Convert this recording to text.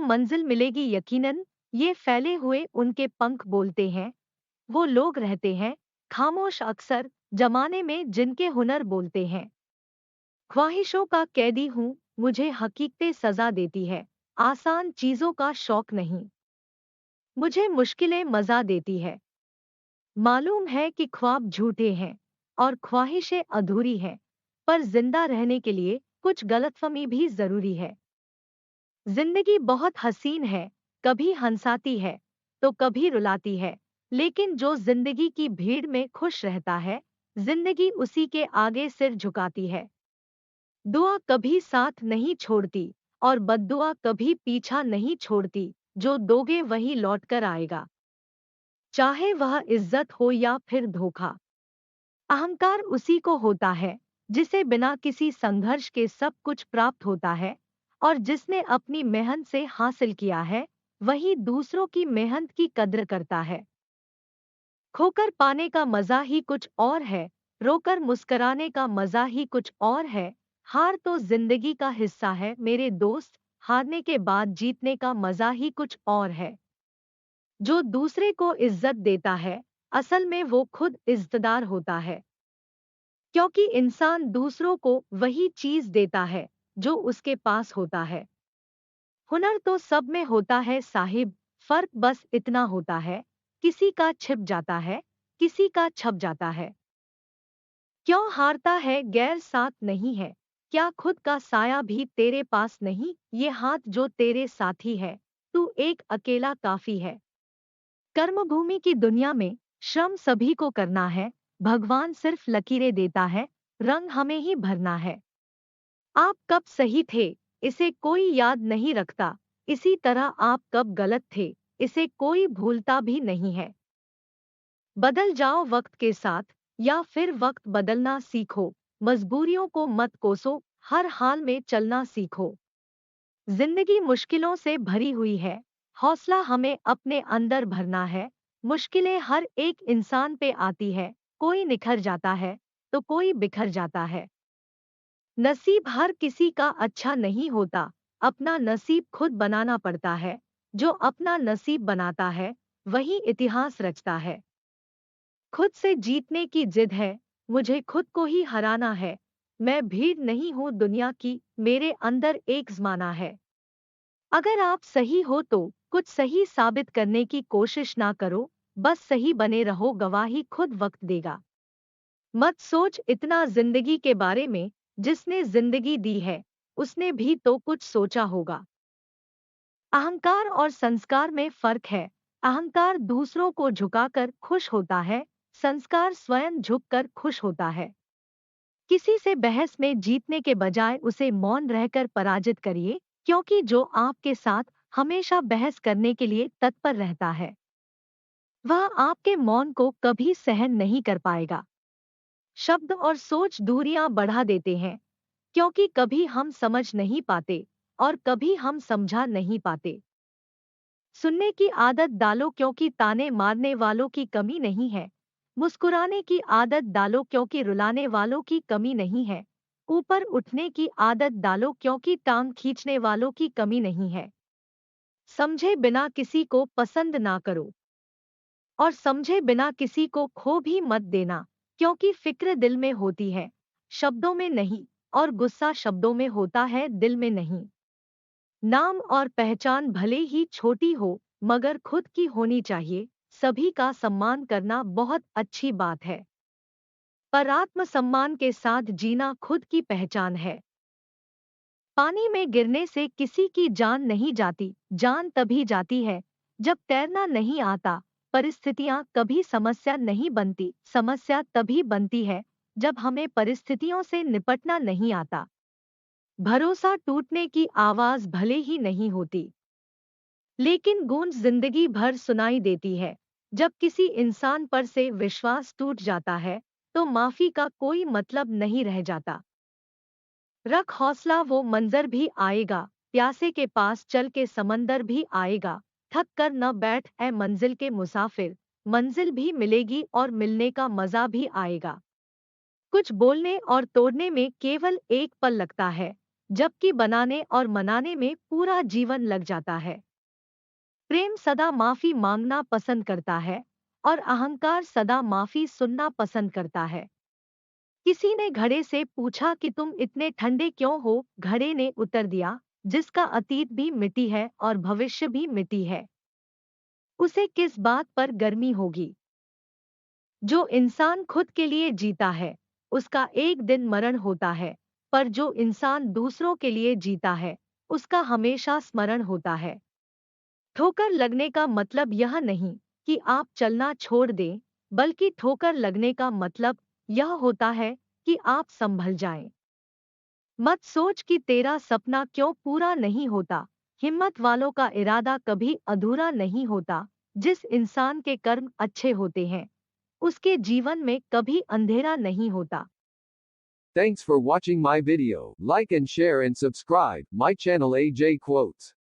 मंजिल मिलेगी यकीनन, ये फैले हुए उनके पंख बोलते हैं। वो लोग रहते हैं खामोश अक्सर, जमाने में जिनके हुनर बोलते हैं। ख्वाहिशों का कैदी हूँ, मुझे हकीकतें सजा देती है। आसान चीजों का शौक नहीं, मुझे मुश्किलें मजा देती है। मालूम है कि ख्वाब झूठे हैं और ख्वाहिशें अधूरी हैं, पर जिंदा रहने के लिए कुछ गलतफहमी भी जरूरी है। जिंदगी बहुत हसीन है, कभी हंसाती है तो कभी रुलाती है, लेकिन जो जिंदगी की भीड़ में खुश रहता है, जिंदगी उसी के आगे सिर झुकाती है। दुआ कभी साथ नहीं छोड़ती और बद्दुआ कभी पीछा नहीं छोड़ती, जो दोगे वही लौटकर आएगा, चाहे वह इज्जत हो या फिर धोखा। अहंकार उसी को होता है जिसे बिना किसी संघर्ष के सब कुछ प्राप्त होता है, और जिसने अपनी मेहनत से हासिल किया है वही दूसरों की मेहनत की कद्र करता है। खोकर पाने का मजा ही कुछ और है, रोकर मुस्कराने का मजा ही कुछ और है। हार तो जिंदगी का हिस्सा है मेरे दोस्त, हारने के बाद जीतने का मजा ही कुछ और है। जो दूसरे को इज्जत देता है, असल में वो खुद इज्जतदार होता है, क्योंकि इंसान दूसरों को वही चीज देता है जो उसके पास होता है। हुनर तो सब में होता है साहिब, फर्क बस इतना होता है, किसी का छिप जाता है, किसी का छप जाता है। क्यों हारता है गैर साथ नहीं है, क्या खुद का साया भी तेरे पास नहीं, ये हाथ जो तेरे साथी है, तू एक अकेला काफी है। कर्मभूमि की दुनिया में श्रम सभी को करना है, भगवान सिर्फ लकीरें देता है, रंग हमें ही भरना है। आप कब सही थे इसे कोई याद नहीं रखता, इसी तरह आप कब गलत थे इसे कोई भूलता भी नहीं है। बदल जाओ वक्त के साथ या फिर वक्त बदलना सीखो, मजबूरियों को मत कोसो, हर हाल में चलना सीखो। जिंदगी मुश्किलों से भरी हुई है, हौसला हमें अपने अंदर भरना है। मुश्किलें हर एक इंसान पे आती है, कोई निखर जाता है तो कोई बिखर जाता है। नसीब हर किसी का अच्छा नहीं होता, अपना नसीब खुद बनाना पड़ता है। जो अपना नसीब बनाता है वही इतिहास रचता है। खुद से जीतने की जिद है, मुझे खुद को ही हराना है। मैं भीड़ नहीं हूँ दुनिया की, मेरे अंदर एक ज़माना है। अगर आप सही हो तो कुछ सही साबित करने की कोशिश ना करो, बस सही बने रहो, गवाही खुद वक्त देगा। मत सोच इतना जिंदगी के बारे में, जिसने जिंदगी दी है उसने भी तो कुछ सोचा होगा। अहंकार और संस्कार में फर्क है, अहंकार दूसरों को झुकाकर खुश होता है, संस्कार स्वयं झुककर खुश होता है। किसी से बहस में जीतने के बजाय उसे मौन रहकर पराजित करिए, क्योंकि जो आपके साथ हमेशा बहस करने के लिए तत्पर रहता है वह आपके मौन को कभी सहन नहीं कर पाएगा। शब्द और सोच दूरियां बढ़ा देते हैं, क्योंकि कभी हम समझ नहीं पाते और कभी हम समझा नहीं पाते। सुनने की आदत डालो, क्योंकि ताने मारने वालों की कमी नहीं है। मुस्कुराने की आदत डालो, क्योंकि रुलाने वालों की कमी नहीं है। ऊपर उठने की आदत डालो, क्योंकि टांग खींचने वालों की कमी नहीं है। समझे बिना किसी को पसंद ना करो और समझे बिना किसी को खो भी मत देना, क्योंकि फिक्र दिल में होती है, शब्दों में नहीं, और गुस्सा शब्दों में होता है, दिल में नहीं। नाम और पहचान भले ही छोटी हो मगर खुद की होनी चाहिए, सभी का सम्मान करना बहुत अच्छी बात है, पर आत्मसम्मान के साथ जीना खुद की पहचान है। पानी में गिरने से किसी की जान नहीं जाती, जान तभी जाती है जब तैरना नहीं आता। परिस्थितियां कभी समस्या नहीं बनती, समस्या तभी बनती है जब हमें परिस्थितियों से निपटना नहीं आता। भरोसा टूटने की आवाज भले ही नहीं होती, लेकिन गूंज जिंदगी भर सुनाई देती है। जब किसी इंसान पर से विश्वास टूट जाता है तो माफी का कोई मतलब नहीं रह जाता। रख हौसला, वो मंजर भी आएगा, प्यासे के पास चल के समंदर भी आएगा। थक कर न बैठ ए मंजिल के मुसाफिर, मंजिल भी मिलेगी और मिलने का मजा भी आएगा। कुछ बोलने और तोड़ने में केवल एक पल लगता है, जबकि बनाने और मनाने में पूरा जीवन लग जाता है। प्रेम सदा माफी मांगना पसंद करता है और अहंकार सदा माफी सुनना पसंद करता है। किसी ने घड़े से पूछा कि तुम इतने ठंडे क्यों हो? घड़े ने उत्तर दिया, जिसका अतीत भी मिट्टी है और भविष्य भी मिट्टी है, उसे किस बात पर गर्मी होगी? जो इंसान खुद के लिए जीता है, उसका एक दिन मरण होता है, पर जो इंसान दूसरों के लिए जीता है, उसका हमेशा स्मरण होता है। ठोकर लगने का मतलब यह नहीं कि आप चलना छोड़ दें, बल्कि ठोकर लगने का मतलब यह होता है कि आप संभल जाएं। मत सोच कि तेरा सपना क्यों पूरा नहीं होता। हिम्मत वालों का इरादा कभी अधूरा नहीं होता। जिस इंसान के कर्म अच्छे होते हैं, उसके जीवन में कभी अंधेरा नहीं होता। Thanks for watching my video. Like and share and subscribe my channel AJ Quotes.